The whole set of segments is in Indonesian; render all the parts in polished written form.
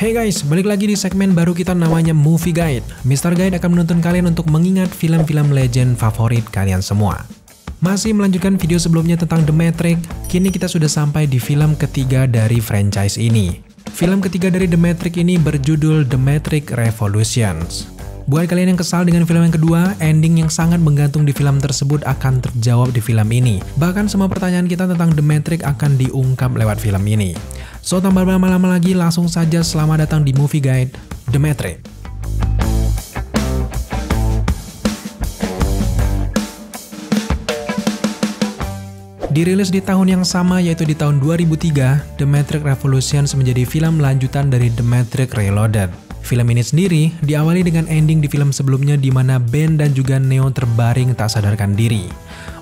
Hey guys, balik lagi di segmen baru kita namanya Movie Guide. Mr. Guide akan menuntun kalian untuk mengingat film-film legend favorit kalian semua. Masih melanjutkan video sebelumnya tentang The Matrix, kini kita sudah sampai di film ketiga dari franchise ini. Film ketiga dari The Matrix ini berjudul The Matrix Revolutions. Buat kalian yang kesal dengan film yang kedua, ending yang sangat menggantung di film tersebut akan terjawab di film ini. Bahkan semua pertanyaan kita tentang The Matrix akan diungkap lewat film ini. So, tanpa berlama-lama lagi, langsung saja selamat datang di Movie Guide The Matrix. Dirilis di tahun yang sama, yaitu di tahun 2003, The Matrix Revolutions menjadi film lanjutan dari The Matrix Reloaded. Film ini sendiri diawali dengan ending di film sebelumnya di mana Ben dan juga Neo terbaring tak sadarkan diri.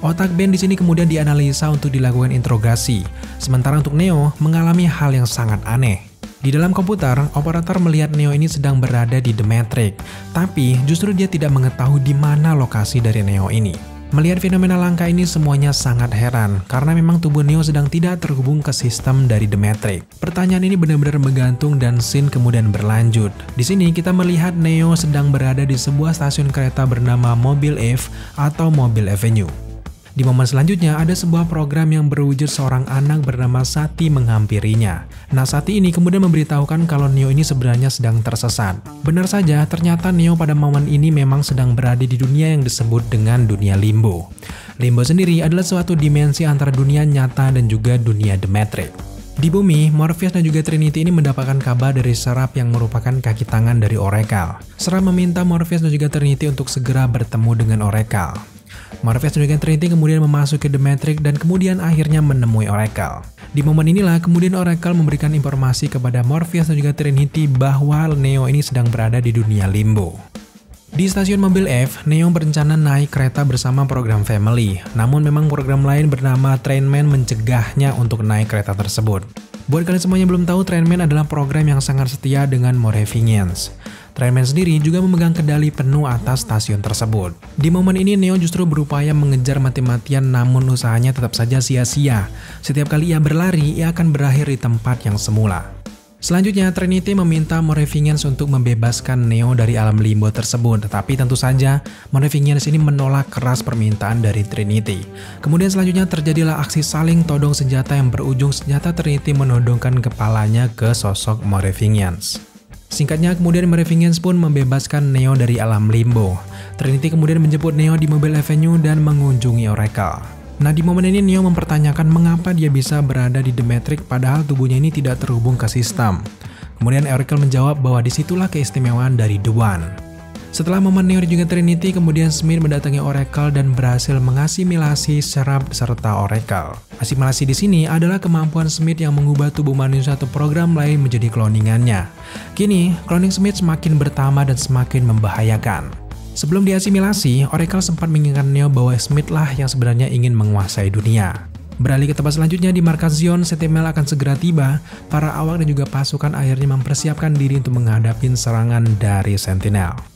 Otak Ben di sini kemudian dianalisa untuk dilakukan interogasi, sementara untuk Neo mengalami hal yang sangat aneh. Di dalam komputer, operator melihat Neo ini sedang berada di The Matrix, tapi justru dia tidak mengetahui di mana lokasi dari Neo ini. Melihat fenomena langka ini semuanya sangat heran karena memang tubuh Neo sedang tidak terhubung ke sistem dari The Matrix. Pertanyaan ini benar-benar menggantung dan scene kemudian berlanjut. Di sini kita melihat Neo sedang berada di sebuah stasiun kereta bernama Mobile Ave atau Mobile Avenue. Di momen selanjutnya ada sebuah program yang berwujud seorang anak bernama Sati menghampirinya. Nah, Sati ini kemudian memberitahukan kalau Neo ini sebenarnya sedang tersesat. Benar saja, ternyata Neo pada momen ini memang sedang berada di dunia yang disebut dengan dunia Limbo. Limbo sendiri adalah suatu dimensi antara dunia nyata dan juga dunia The Matrix. Di bumi, Morpheus dan juga Trinity ini mendapatkan kabar dari Serap yang merupakan kaki tangan dari Oracle. Serap meminta Morpheus dan juga Trinity untuk segera bertemu dengan Oracle. Morpheus dan juga Trinity kemudian memasuki The Matrix dan kemudian akhirnya menemui Oracle. Di momen inilah kemudian Oracle memberikan informasi kepada Morpheus dan juga Trinity bahwa Neo ini sedang berada di dunia Limbo. Di stasiun Mobile Ave, Neo berencana naik kereta bersama program Family. Namun memang program lain bernama Trainman mencegahnya untuk naik kereta tersebut. Buat kalian semuanya belum tahu, Trainman adalah program yang sangat setia dengan Moravians. Trainman sendiri juga memegang kendali penuh atas stasiun tersebut. Di momen ini Neo justru berupaya mengejar mati-matian namun usahanya tetap saja sia-sia. Setiap kali ia berlari, ia akan berakhir di tempat yang semula. Selanjutnya, Trinity meminta Moravians untuk membebaskan Neo dari alam limbo tersebut, tetapi tentu saja Moravians ini menolak keras permintaan dari Trinity. Kemudian selanjutnya terjadilah aksi saling todong senjata yang berujung senjata Trinity menodongkan kepalanya ke sosok Moravians. Singkatnya, kemudian Moravians pun membebaskan Neo dari alam limbo. Trinity kemudian menjemput Neo di Mobile Avenue dan mengunjungi Oracle. Nah, di momen ini Neo mempertanyakan mengapa dia bisa berada di The Matrix padahal tubuhnya ini tidak terhubung ke sistem. Kemudian Oracle menjawab bahwa disitulah keistimewaan dari The One. Setelah momen Neo dan juga Trinity, kemudian Smith mendatangi Oracle dan berhasil mengasimilasi Serap serta Oracle. Asimilasi di sini adalah kemampuan Smith yang mengubah tubuh manusia atau program lain menjadi kloningannya. Kini, cloning Smith semakin bertambah dan semakin membahayakan. Sebelum diasimilasi, Oracle sempat mengingatkan Neo bahwa Smith lah yang sebenarnya ingin menguasai dunia. Beralih ke tempat selanjutnya di markas Zion, Sentinel akan segera tiba. Para awak dan juga pasukan akhirnya mempersiapkan diri untuk menghadapi serangan dari Sentinel.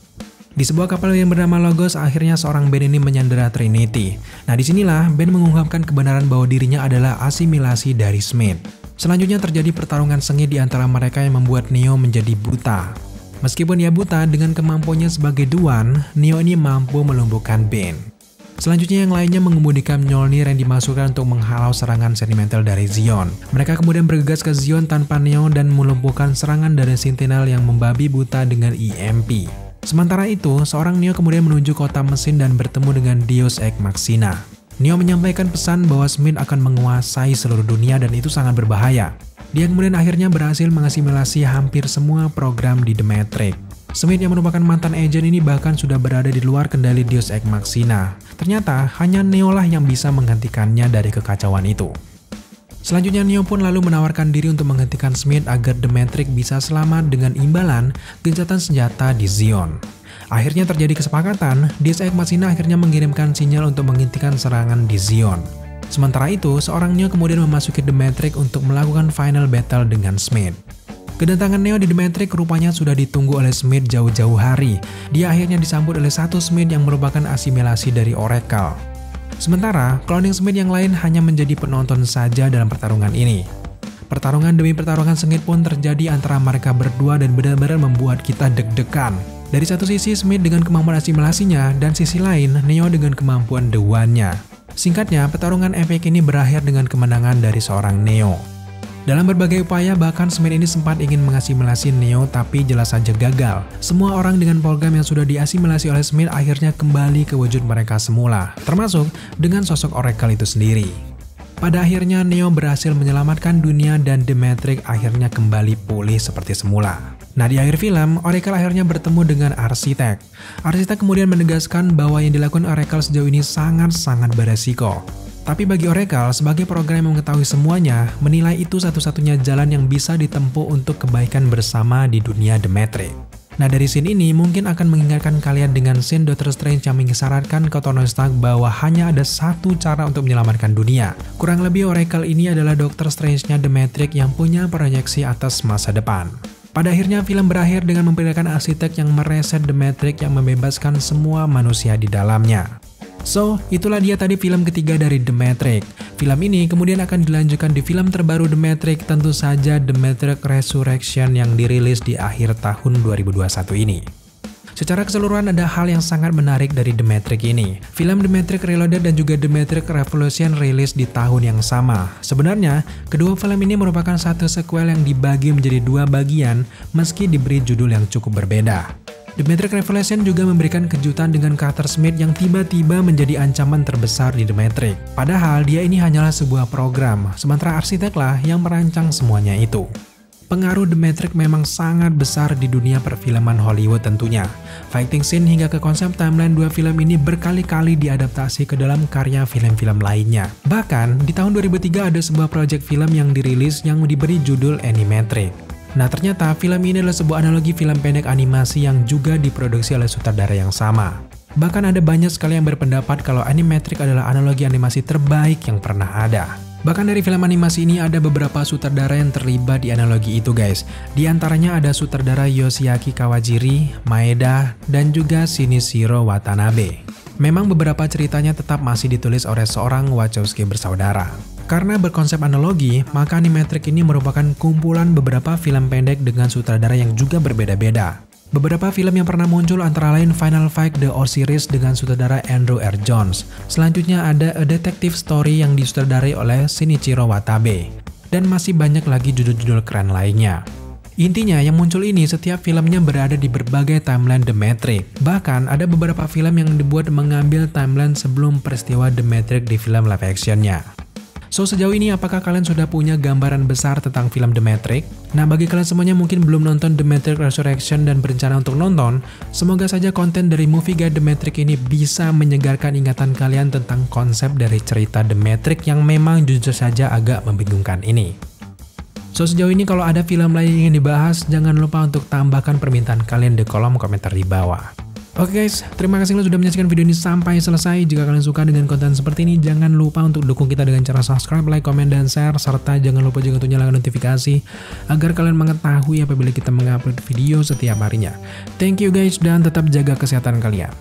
Di sebuah kapal yang bernama Logos, akhirnya seorang Ben ini menyandera Trinity. Nah, disinilah Ben mengungkapkan kebenaran bahwa dirinya adalah asimilasi dari Smith. Selanjutnya terjadi pertarungan sengit di antara mereka yang membuat Neo menjadi buta. Meskipun ia buta, dengan kemampuannya sebagai The One, Neo ini mampu melumpuhkan Ben. Selanjutnya yang lainnya mengemudikan Mjolnir yang dimasukkan untuk menghalau serangan sentimental dari Zion. Mereka kemudian bergegas ke Zion tanpa Neo dan melumpuhkan serangan dari Sentinel yang membabi buta dengan EMP. Sementara itu, seorang Neo kemudian menuju kota mesin dan bertemu dengan Deus Ex Machina. Neo menyampaikan pesan bahwa Smith akan menguasai seluruh dunia dan itu sangat berbahaya. Dia kemudian akhirnya berhasil mengasimilasi hampir semua program di The Matrix. Smith yang merupakan mantan agen ini bahkan sudah berada di luar kendali Deus Ex Machina. Ternyata hanya Neo lah yang bisa menghentikannya dari kekacauan itu. Selanjutnya Neo pun lalu menawarkan diri untuk menghentikan Smith agar The Matrix bisa selamat dengan imbalan gencatan senjata di Zion. Akhirnya terjadi kesepakatan, Deus Ex Machina akhirnya mengirimkan sinyal untuk menghentikan serangan di Zion. Sementara itu, seorang Neo kemudian memasuki The Matrix untuk melakukan final battle dengan Smith. Kedatangan Neo di The Matrix rupanya sudah ditunggu oleh Smith jauh-jauh hari. Dia akhirnya disambut oleh satu Smith yang merupakan asimilasi dari Oracle. Sementara, cloning Smith yang lain hanya menjadi penonton saja dalam pertarungan ini. Pertarungan demi pertarungan sengit pun terjadi antara mereka berdua dan benar-benar membuat kita deg-degan. Dari satu sisi Smith dengan kemampuan asimilasinya, dan sisi lain Neo dengan kemampuan The One-nya. Singkatnya, pertarungan epik ini berakhir dengan kemenangan dari seorang Neo. Dalam berbagai upaya, bahkan Smith ini sempat ingin mengasimilasi Neo tapi jelas saja gagal. Semua orang dengan program yang sudah diasimilasi oleh Smith akhirnya kembali ke wujud mereka semula, termasuk dengan sosok Oracle itu sendiri. Pada akhirnya Neo berhasil menyelamatkan dunia dan The Matrix akhirnya kembali pulih seperti semula. Nah, di akhir film, Oracle akhirnya bertemu dengan Arsitek. Arsitek kemudian menegaskan bahwa yang dilakukan Oracle sejauh ini sangat-sangat beresiko. Tapi bagi Oracle, sebagai program yang mengetahui semuanya, menilai itu satu-satunya jalan yang bisa ditempuh untuk kebaikan bersama di dunia The Matrix. Nah, dari scene ini mungkin akan mengingatkan kalian dengan scene Doctor Strange yang mengisyaratkan ke Tony Stark bahwa hanya ada satu cara untuk menyelamatkan dunia. Kurang lebih Oracle ini adalah Doctor Strange-nya The Matrix yang punya proyeksi atas masa depan. Pada akhirnya film berakhir dengan memperlihatkan arsitek yang mereset The Matrix yang membebaskan semua manusia di dalamnya. So, itulah dia tadi film ketiga dari The Matrix. Film ini kemudian akan dilanjutkan di film terbaru The Matrix, tentu saja The Matrix Resurrection yang dirilis di akhir tahun 2021 ini. Secara keseluruhan ada hal yang sangat menarik dari The Matrix ini. Film The Matrix Reloaded dan juga The Matrix Revolution rilis di tahun yang sama. Sebenarnya, kedua film ini merupakan satu sequel yang dibagi menjadi dua bagian meski diberi judul yang cukup berbeda. The Matrix Revolution juga memberikan kejutan dengan karakter Smith yang tiba-tiba menjadi ancaman terbesar di The Matrix. Padahal dia ini hanyalah sebuah program, sementara arsiteklah yang merancang semuanya itu. Pengaruh The Matrix memang sangat besar di dunia perfilman Hollywood tentunya. Fighting scene hingga ke konsep timeline dua film ini berkali-kali diadaptasi ke dalam karya film-film lainnya. Bahkan, di tahun 2003 ada sebuah proyek film yang dirilis yang diberi judul Animatrix. Nah, ternyata film ini adalah sebuah analogi film pendek animasi yang juga diproduksi oleh sutradara yang sama. Bahkan ada banyak sekali yang berpendapat kalau Animatrix adalah analogi animasi terbaik yang pernah ada. Bahkan dari film animasi ini ada beberapa sutradara yang terlibat di analogi itu guys. Di antaranya ada sutradara Yoshiaki Kawajiri, Maeda, dan juga Shinichiro Watanabe. Memang beberapa ceritanya tetap masih ditulis oleh seorang Wachowski bersaudara. Karena berkonsep analogi, maka Animatrix ini merupakan kumpulan beberapa film pendek dengan sutradara yang juga berbeda-beda. Beberapa film yang pernah muncul antara lain Final Fight The Osiris dengan sutradara Andrew R. Jones. Selanjutnya ada A Detective Story yang disutradarai oleh Shinichiro Watanabe. Dan masih banyak lagi judul-judul keren lainnya. Intinya yang muncul ini setiap filmnya berada di berbagai timeline The Matrix. Bahkan ada beberapa film yang dibuat mengambil timeline sebelum peristiwa The Matrix di film live actionnya. So, sejauh ini apakah kalian sudah punya gambaran besar tentang film The Matrix? Nah, bagi kalian semuanya mungkin belum nonton The Matrix Resurrection dan berencana untuk nonton, semoga saja konten dari Movie Guide The Matrix ini bisa menyegarkan ingatan kalian tentang konsep dari cerita The Matrix yang memang jujur saja agak membingungkan ini. So, sejauh ini kalau ada film lain yang ingin dibahas, jangan lupa untuk tambahkan permintaan kalian di kolom komentar di bawah. Oke guys, terima kasih sudah menyaksikan video ini sampai selesai. Jika kalian suka dengan konten seperti ini, jangan lupa untuk dukung kita dengan cara subscribe, like, komen, dan share. Serta jangan lupa juga untuk nyalakan notifikasi agar kalian mengetahui apabila kita mengupload video setiap harinya. Thank you guys, dan tetap jaga kesehatan kalian.